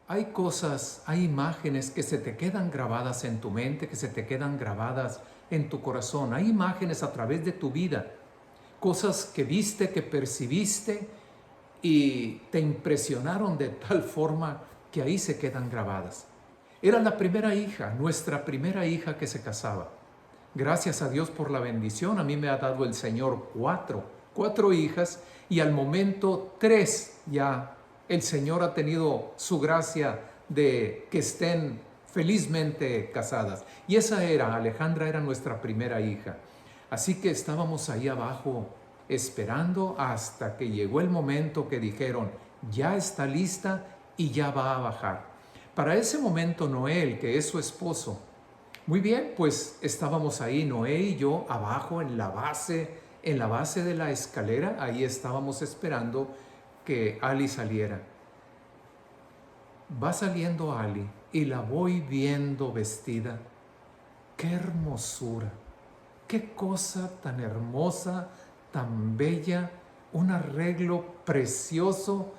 Hay cosas, hay imágenes que se te quedan grabadas en tu mente, que se te quedan grabadas en tu corazón. Hay imágenes a través de tu vida, cosas que viste, que percibiste y te impresionaron de tal forma que ahí se quedan grabadas. Era la primera hija, nuestra primera hija que se casaba. Gracias a Dios por la bendición, a mí me ha dado el Señor cuatro hijas, y al momento tres ya el Señor ha tenido su gracia de que estén felizmente casadas. Y esa era, Alejandra era nuestra primera hija. Así que estábamos ahí abajo esperando hasta que llegó el momento que dijeron, ya está lista y ya va a bajar. Para ese momento Noel, que es su esposo, muy bien, pues estábamos ahí, Noé y yo, abajo en la base de la escalera, ahí estábamos esperando que Ali saliera. Va saliendo Ali y la voy viendo vestida. ¡Qué hermosura! ¡Qué cosa tan hermosa, tan bella! Un arreglo precioso.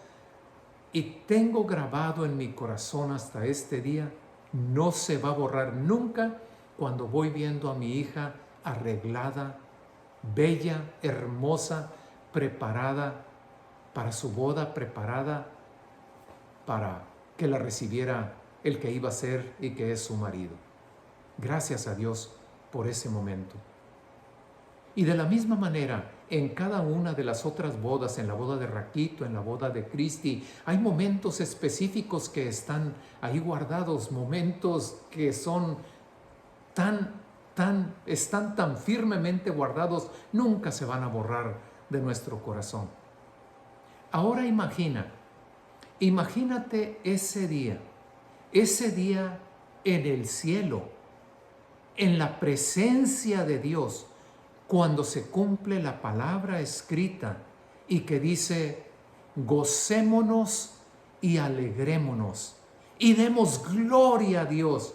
Y tengo grabado en mi corazón hasta este día, no se va a borrar nunca, cuando voy viendo a mi hija arreglada, bella, hermosa, preparada para su boda, preparada para que la recibiera el que iba a ser y que es su marido. Gracias a Dios por ese momento. Y de la misma manera, en cada una de las otras bodas, en la boda de Raquito, en la boda de Cristi, hay momentos específicos que están ahí guardados, momentos que son están tan firmemente guardados, nunca se van a borrar de nuestro corazón. Ahora imagínate ese día en el cielo, en la presencia de Dios, cuando se cumple la palabra escrita y que dice, gocémonos y alegrémonos y demos gloria a Dios,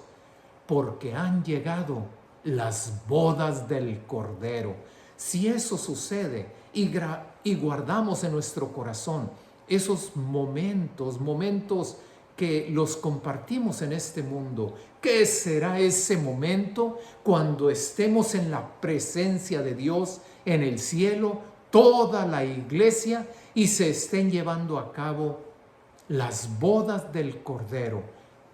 porque han llegado las bodas del Cordero. Si eso sucede y guardamos en nuestro corazón esos momentos que los compartimos en este mundo, ¿qué será ese momento cuando estemos en la presencia de Dios en el cielo, toda la iglesia, y se estén llevando a cabo las bodas del Cordero?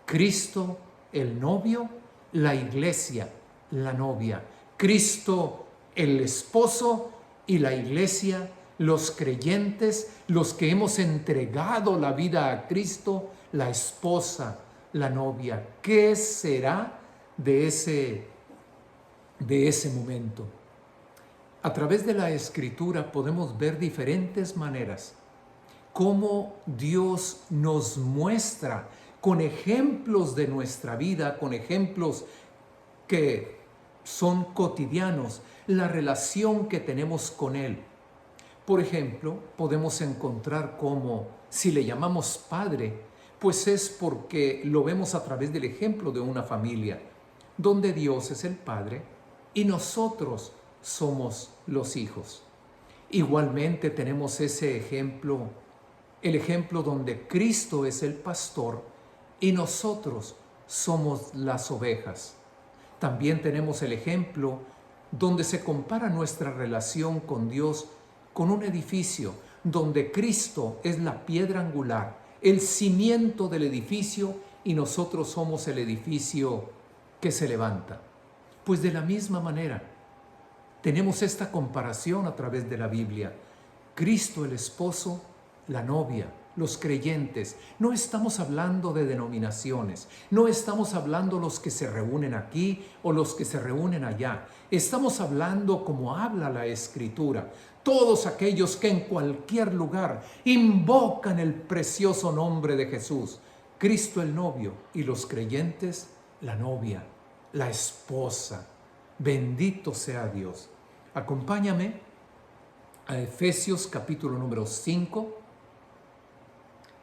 Cristo, el novio, la iglesia, la novia. Cristo, el esposo, y la iglesia, los creyentes, los que hemos entregado la vida a Cristo, la esposa, la novia. ¿Qué será de ese momento? A través de la Escritura podemos ver diferentes maneras cómo Dios nos muestra con ejemplos de nuestra vida, con ejemplos que son cotidianos, la relación que tenemos con Él. Por ejemplo, podemos encontrar cómo, si le llamamos Padre, pues es porque lo vemos a través del ejemplo de una familia, donde Dios es el Padre y nosotros somos los hijos. Igualmente tenemos ese ejemplo, el ejemplo donde Cristo es el pastor y nosotros somos las ovejas. También tenemos el ejemplo donde se compara nuestra relación con Dios con un edificio, donde Cristo es la piedra angular, el cimiento del edificio, y nosotros somos el edificio que se levanta. Pues de la misma manera, tenemos esta comparación a través de la Biblia. Cristo el esposo, la novia, los creyentes. No estamos hablando de denominaciones, no estamos hablando los que se reúnen aquí o los que se reúnen allá. Estamos hablando como habla la Escritura. Todos aquellos que en cualquier lugar invocan el precioso nombre de Jesús. Cristo el novio y los creyentes la novia, la esposa. Bendito sea Dios. Acompáñame a Efesios capítulo número 5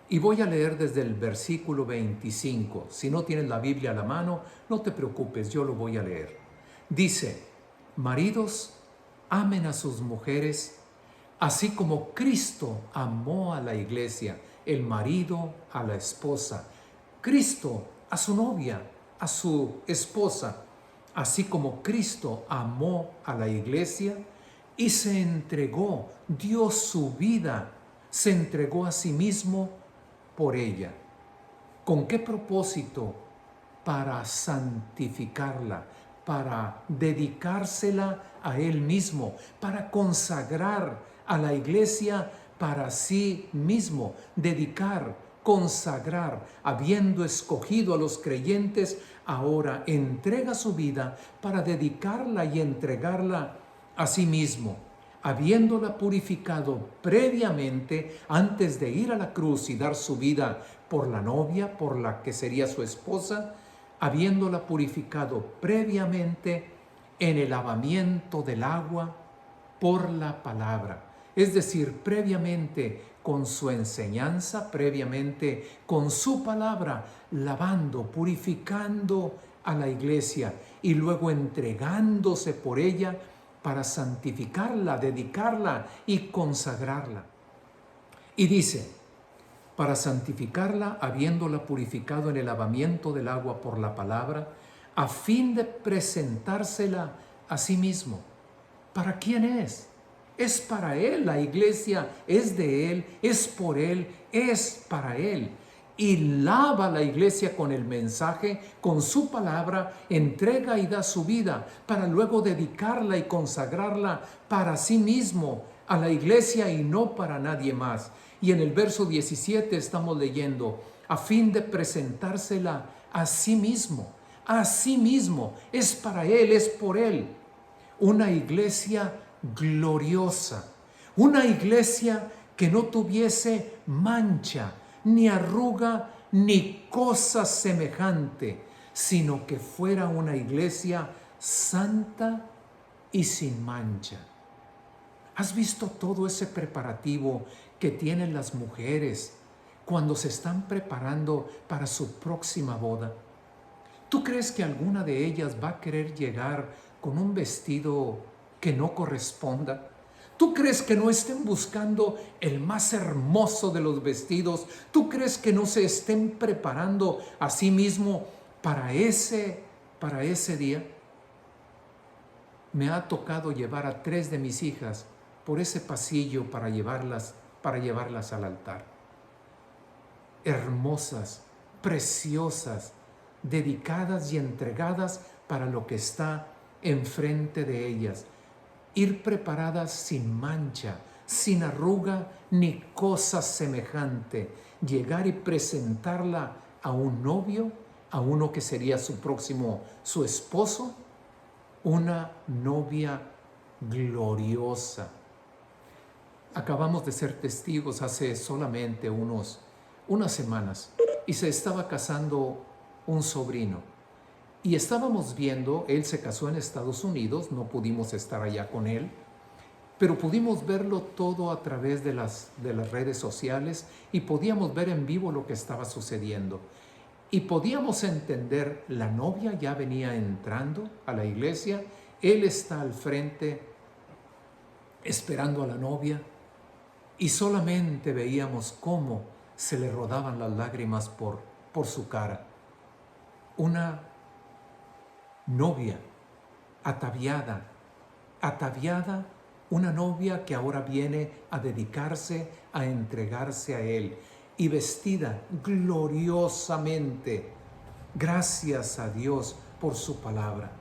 y voy a leer desde el versículo 25. Si no tienes la Biblia a la mano, no te preocupes, yo lo voy a leer. Dice, maridos, amen a sus mujeres, así como Cristo amó a la iglesia, el marido a la esposa, Cristo a su novia, a su esposa, así como Cristo amó a la iglesia y se entregó, dio su vida, se entregó a sí mismo por ella. ¿Con qué propósito? Para santificarla, para dedicársela a Él mismo, para consagrar a la iglesia para sí mismo, dedicar, consagrar, habiendo escogido a los creyentes, ahora entrega su vida para dedicarla y entregarla a sí mismo, habiéndola purificado previamente antes de ir a la cruz y dar su vida por la novia, por la que sería su esposa, habiéndola purificado previamente en el lavamiento del agua por la palabra. Es decir, previamente con su enseñanza, previamente con su palabra, lavando, purificando a la iglesia y luego entregándose por ella para santificarla, dedicarla y consagrarla. Y dice, para santificarla, habiéndola purificado en el lavamiento del agua por la palabra, a fin de presentársela a sí mismo. ¿Para quién es? Es para Él, la iglesia es de Él, es por Él, es para Él. Y lava la iglesia con el mensaje, con su palabra, entrega y da su vida para luego dedicarla y consagrarla para sí mismo a la iglesia y no para nadie más. Y en el verso 17 estamos leyendo, a fin de presentársela a sí mismo, es para Él, es por Él. Una iglesia gloriosa, una iglesia que no tuviese mancha, ni arruga, ni cosa semejante, sino que fuera una iglesia santa y sin mancha. ¿Has visto todo ese preparativo que tienen las mujeres cuando se están preparando para su próxima boda? ¿Tú crees que alguna de ellas va a querer llegar con un vestido que no corresponda? ¿Tú crees que no estén buscando el más hermoso de los vestidos? ¿Tú crees que no se estén preparando a sí mismo para ese día? Me ha tocado llevar a 3 de mis hijas por ese pasillo para llevarlas al altar. Hermosas, preciosas, dedicadas y entregadas para lo que está enfrente de ellas. Ir preparadas sin mancha, sin arruga ni cosa semejante. Llegar y presentarla a un novio, a uno que sería su esposo, una novia gloriosa. Acabamos de ser testigos hace solamente unas semanas y se estaba casando un sobrino. Y estábamos viendo, él se casó en Estados Unidos, no pudimos estar allá con él, pero pudimos verlo todo a través de las redes sociales y podíamos ver en vivo lo que estaba sucediendo. Y podíamos entender, la novia ya venía entrando a la iglesia, él está al frente esperando a la novia y solamente veíamos cómo se le rodaban las lágrimas por su cara. Una novia ataviada, una novia que ahora viene a dedicarse, a entregarse a Él y vestida gloriosamente. Gracias a Dios por su palabra.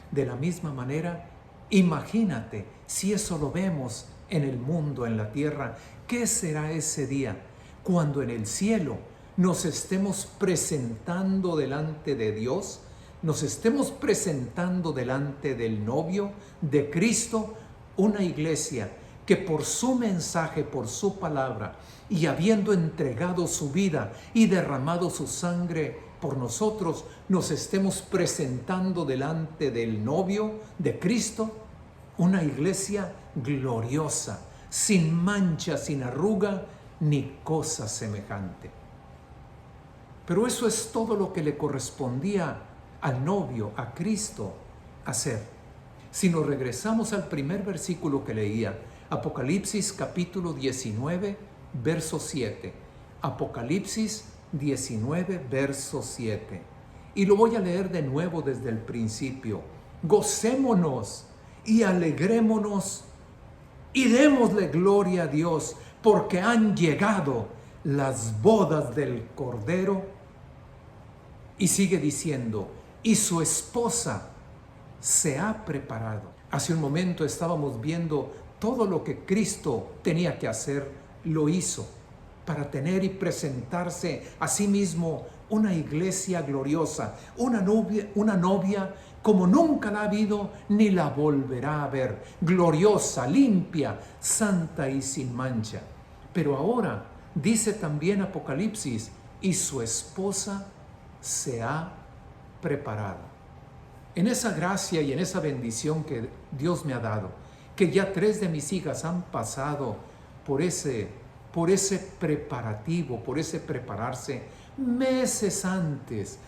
De la misma manera, imagínate si eso lo vemos en el mundo, en la tierra, ¿qué será ese día cuando en el cielo nos estemos presentando delante de Dios? Nos estemos presentando delante del novio de Cristo, una iglesia que por su mensaje, por su palabra y habiendo entregado su vida y derramado su sangre por nosotros, nos estemos presentando delante del novio de Cristo, una iglesia gloriosa, sin mancha, sin arruga, ni cosa semejante. Pero eso es todo lo que le correspondía al novio, a Cristo, hacer. Si nos regresamos al primer versículo que leía, Apocalipsis capítulo 19, verso 7. Apocalipsis 19, verso 7. Y lo voy a leer de nuevo desde el principio. Gocémonos y alegrémonos y démosle gloria a Dios, porque han llegado las bodas del Cordero. Y sigue diciendo, y su esposa se ha preparado. Hace un momento estábamos viendo todo lo que Cristo tenía que hacer, lo hizo para tener y presentarse a sí mismo una iglesia gloriosa, una novia como nunca la ha habido ni la volverá a ver, gloriosa, limpia, santa y sin mancha. Pero ahora dice también Apocalipsis, y su esposa se ha preparado. En esa gracia y en esa bendición que Dios me ha dado, que ya 3 de mis hijas han pasado por ese preparativo, por ese prepararse meses antes,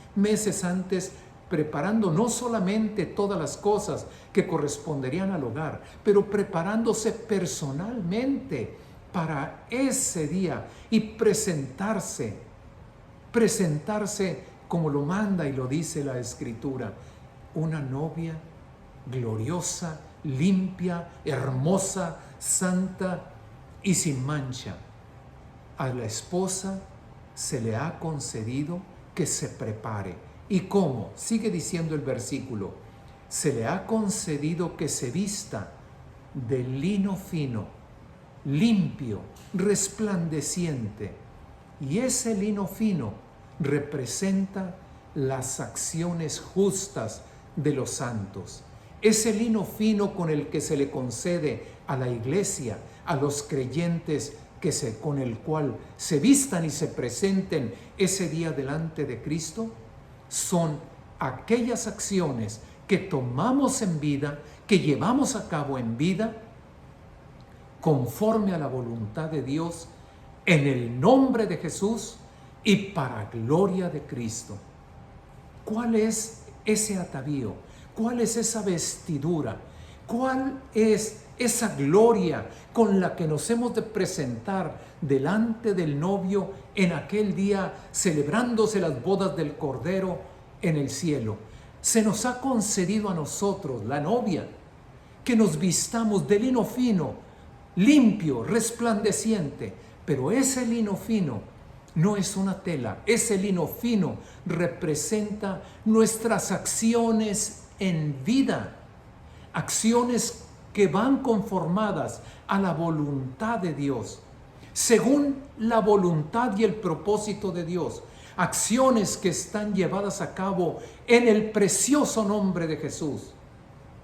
preparando no solamente todas las cosas que corresponderían al hogar, pero preparándose personalmente para ese día y presentarse como lo manda y lo dice la Escritura, una novia gloriosa, limpia, hermosa, santa y sin mancha. A la esposa se le ha concedido que se prepare. ¿Y cómo? Sigue diciendo el versículo. Se le ha concedido que se vista de lino fino, limpio, resplandeciente. Y ese lino fino representa las acciones justas de los santos. Ese lino fino con el que se le concede a la iglesia, a los creyentes, con el cual se vistan y se presenten ese día delante de Cristo, son aquellas acciones que tomamos en vida, que llevamos a cabo en vida, conforme a la voluntad de Dios, en el nombre de Jesús y para gloria de Cristo. ¿Cuál es ese atavío? ¿Cuál es esa vestidura? ¿Cuál es esa gloria con la que nos hemos de presentar delante del novio en aquel día, celebrándose las bodas del Cordero en el cielo? Se nos ha concedido a nosotros, la novia, que nos vistamos de lino fino, limpio, resplandeciente, pero ese lino fino no es una tela, ese lino fino representa nuestras acciones en vida, acciones que van conformadas a la voluntad de Dios, según la voluntad y el propósito de Dios, acciones que están llevadas a cabo en el precioso nombre de Jesús,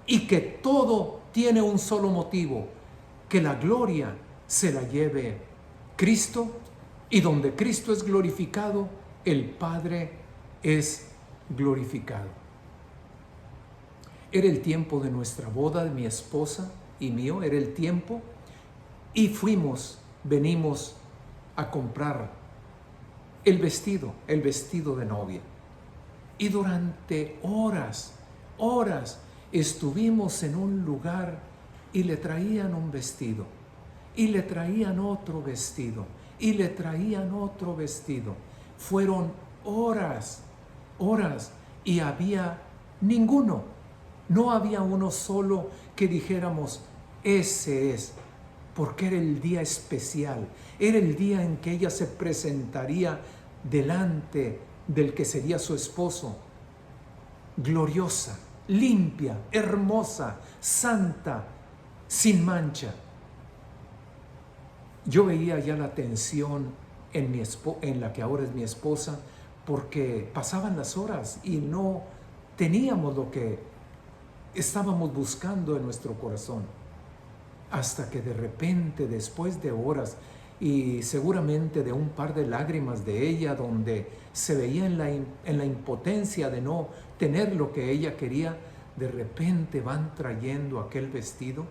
y que todo tiene un solo motivo, que la gloria se la lleve Cristo, y donde Cristo es glorificado, el Padre es glorificado. Era el tiempo de nuestra boda, de mi esposa y mío, era el tiempo, y venimos a comprar el vestido de novia. Y durante horas estuvimos en un lugar y le traían un vestido, y le traían otro vestido, y le traían otro vestido. Fueron horas, y había ninguno. No había uno solo que dijéramos, ese es, porque era el día especial, era el día en que ella se presentaría delante del que sería su esposo, gloriosa, limpia, hermosa, santa, sin mancha. Yo veía ya la tensión en la que ahora es mi esposa, porque pasaban las horas y no teníamos lo que estábamos buscando en nuestro corazón, hasta que de repente, después de horas y seguramente de un par de lágrimas de ella, donde se veía en la impotencia de no tener lo que ella quería, de repente van trayendo aquel vestido.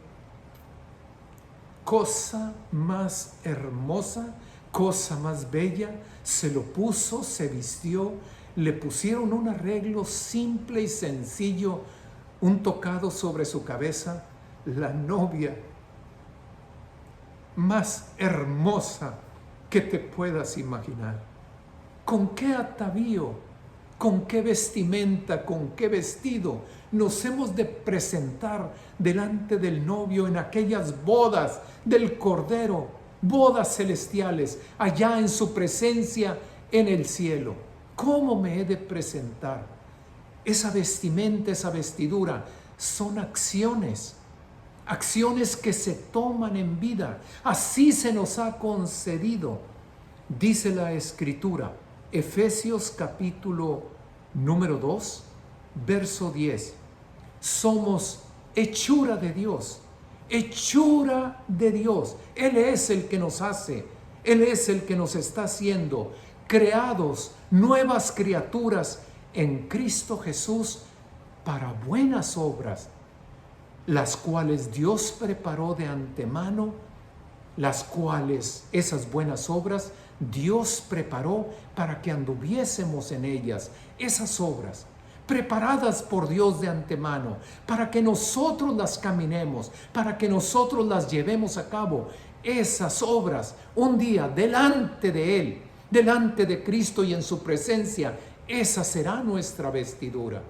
Cosa más hermosa, cosa más bella, se lo puso, se vistió, le pusieron un arreglo simple y sencillo, un tocado sobre su cabeza, la novia más hermosa que te puedas imaginar. ¿Con qué atavío, con qué vestimenta, con qué vestido nos hemos de presentar delante del novio en aquellas bodas del Cordero, bodas celestiales, allá en su presencia en el cielo? ¿Cómo me he de presentar? Esa vestimenta, esa vestidura, son acciones que se toman en vida. Así se nos ha concedido. Dice la Escritura, Efesios capítulo número 2, verso 10. Somos hechura de Dios, hechura de Dios. Él es el que nos hace, Él es el que nos está haciendo creados, nuevas criaturas en Cristo Jesús para buenas obras, las cuales Dios preparó de antemano, las cuales esas buenas obras Dios preparó para que anduviésemos en ellas. Esas obras preparadas por Dios de antemano, para que nosotros las caminemos, para que nosotros las llevemos a cabo. Esas obras, un día delante de Él, delante de Cristo y en su presencia, esa será nuestra vestidura.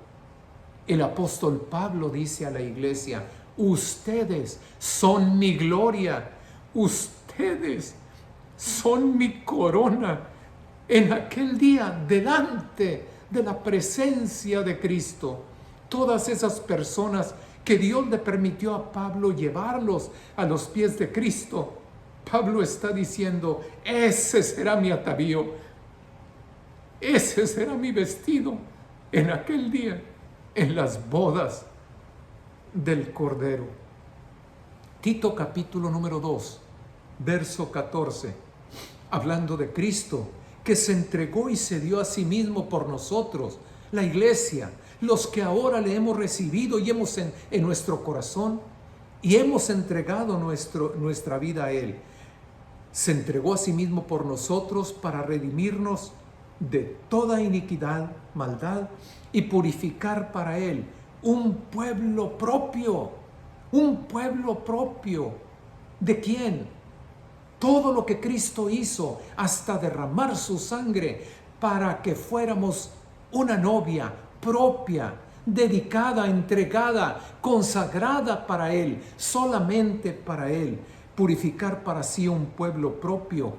El apóstol Pablo dice a la iglesia: ustedes son mi gloria, ustedes son mi corona. En aquel día, delante de la presencia de Cristo, todas esas personas que Dios le permitió a Pablo llevarlos a los pies de Cristo, Pablo está diciendo: ese será mi atavío, ese será mi vestido en aquel día, en las bodas del Cordero. Tito capítulo número 2, verso 14, hablando de Cristo, que se entregó y se dio a sí mismo por nosotros, la iglesia, los que ahora le hemos recibido y hemos en nuestro corazón y hemos entregado nuestra vida a Él. Se entregó a sí mismo por nosotros para redimirnos de toda iniquidad, maldad, y purificar para Él un pueblo propio. ¿Un pueblo propio? ¿De quién? Todo lo que Cristo hizo, hasta derramar su sangre, para que fuéramos una novia propia, dedicada, entregada, consagrada para Él, solamente para Él. Purificar para sí un pueblo propio,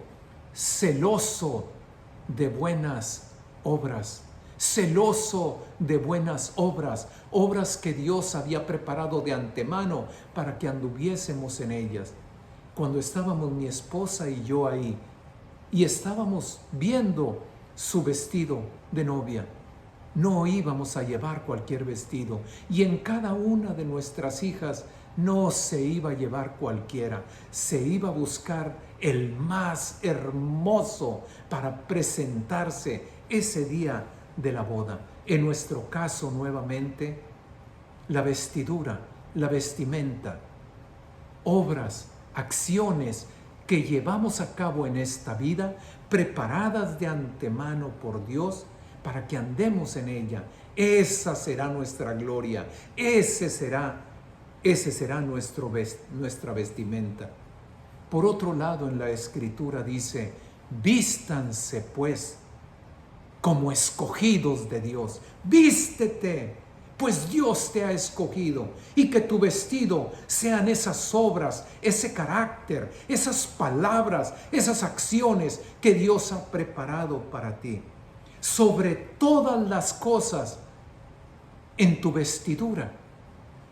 celoso de buenas obras, celoso de buenas obras, obras que Dios había preparado de antemano para que anduviésemos en ellas. Cuando estábamos mi esposa y yo ahí, y estábamos viendo su vestido de novia, no íbamos a llevar cualquier vestido, y en cada una de nuestras hijas no se iba a llevar cualquiera, se iba a buscar el más hermoso para presentarse ese día de la boda. En nuestro caso, nuevamente, la vestidura, la vestimenta, obras, acciones que llevamos a cabo en esta vida, preparadas de antemano por Dios para que andemos en ella. Esa será nuestra gloria, ese será nuestra vestimenta. Por otro lado, en la Escritura dice: vístanse pues como escogidos de Dios. Vístete, pues Dios te ha escogido, y que tu vestido sean esas obras, ese carácter, esas palabras, esas acciones que Dios ha preparado para ti. Sobre todas las cosas, en tu vestidura,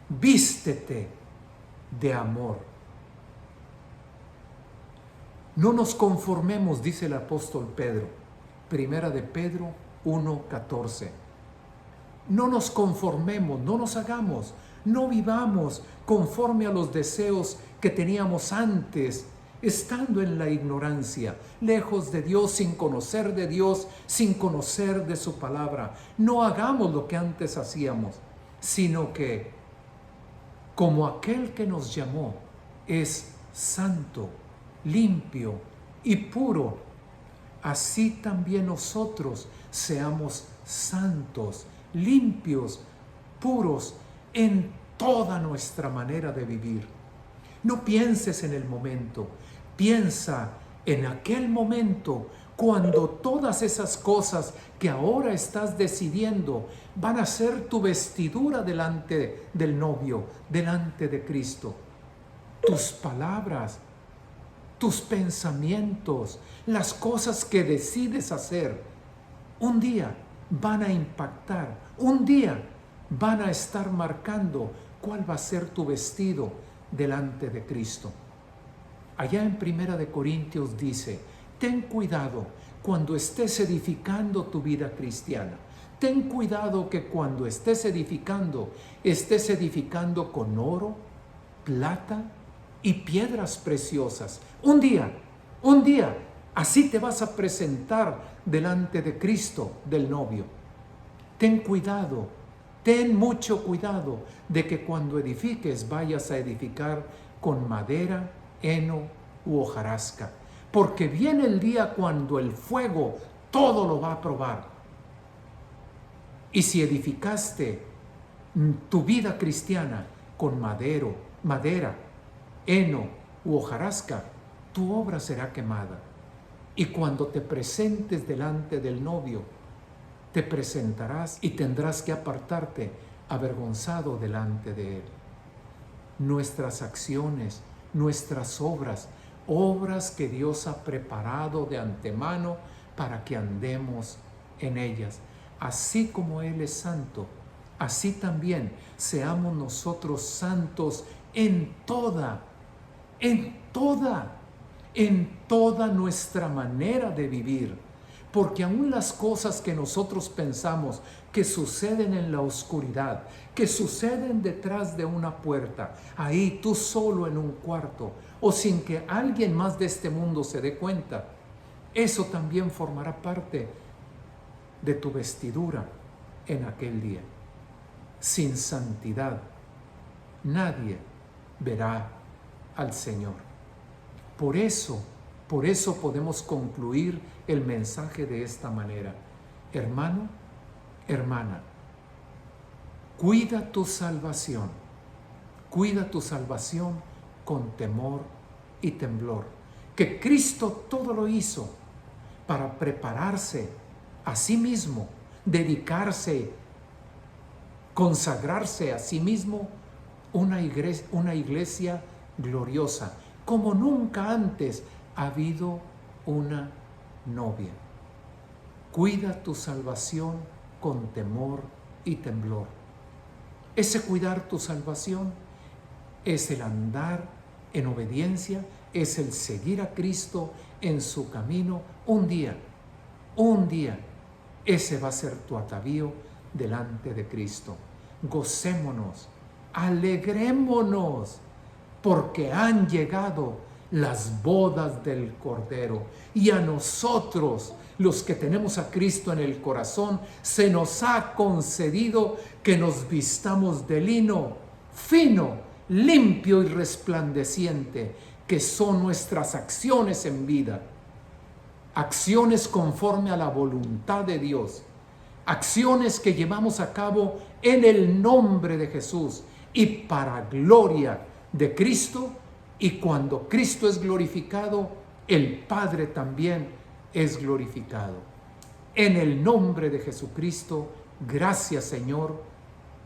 vístete de amor. No nos conformemos, dice el apóstol Pedro, primera de Pedro 1:14. No nos conformemos, no nos hagamos, no vivamos conforme a los deseos que teníamos antes, estando en la ignorancia, lejos de Dios, sin conocer de Dios, sin conocer de su palabra. No hagamos lo que antes hacíamos, sino que, como aquel que nos llamó es santo, limpio y puro, así también nosotros seamos santos, limpios, puros en toda nuestra manera de vivir. No pienses en el momento, piensa en aquel momento Cuando todas esas cosas que ahora estás decidiendo van a ser tu vestidura delante del novio, delante de Cristo. Tus palabras, tus pensamientos, las cosas que decides hacer, un día van a impactar, un día van a estar marcando cuál va a ser tu vestido delante de Cristo. Allá en 1 Corintios dice: ten cuidado cuando estés edificando tu vida cristiana. Ten cuidado que cuando estés edificando con oro, plata y piedras preciosas. Un día, así te vas a presentar delante de Cristo, del novio. Ten cuidado, ten mucho cuidado de que cuando edifiques vayas a edificar con madera, heno u hojarasca. Porque viene el día cuando el fuego todo lo va a probar. Y si edificaste tu vida cristiana con madera, heno u hojarasca, tu obra será quemada. Y cuando te presentes delante del novio, te presentarás y tendrás que apartarte avergonzado delante de él. Nuestras acciones, nuestras obras que Dios ha preparado de antemano para que andemos en ellas. Así como Él es santo, así también seamos nosotros santos en toda nuestra manera de vivir. Porque aún las cosas que nosotros pensamos que suceden en la oscuridad, que suceden detrás de una puerta, ahí tú solo en un cuarto, o sin que alguien más de este mundo se dé cuenta, eso también formará parte de tu vestidura en aquel día. Sin santidad, nadie verá al Señor. Por eso podemos concluir el mensaje de esta manera. Hermano, hermana, cuida tu salvación con temor y temblor. Que Cristo todo lo hizo para prepararse a sí mismo, dedicarse, consagrarse a sí mismo una iglesia gloriosa, como nunca antes ha habido una novia. Cuida tu salvación con temor y temblor. Ese cuidar tu salvación es el andar en obediencia, es el seguir a Cristo en su camino. Un día, ese va a ser tu atavío delante de Cristo. Gocémonos, alegrémonos, porque han llegado las bodas del Cordero. Y a nosotros, los que tenemos a Cristo en el corazón, se nos ha concedido que nos vistamos de lino fino, limpio y resplandeciente, que son nuestras acciones en vida. Acciones conforme a la voluntad de Dios. Acciones que llevamos a cabo en el nombre de Jesús y para gloria de Cristo. Y cuando Cristo es glorificado, el Padre también es glorificado. En el nombre de Jesucristo, gracias Señor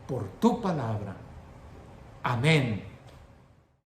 por tu palabra. Amén.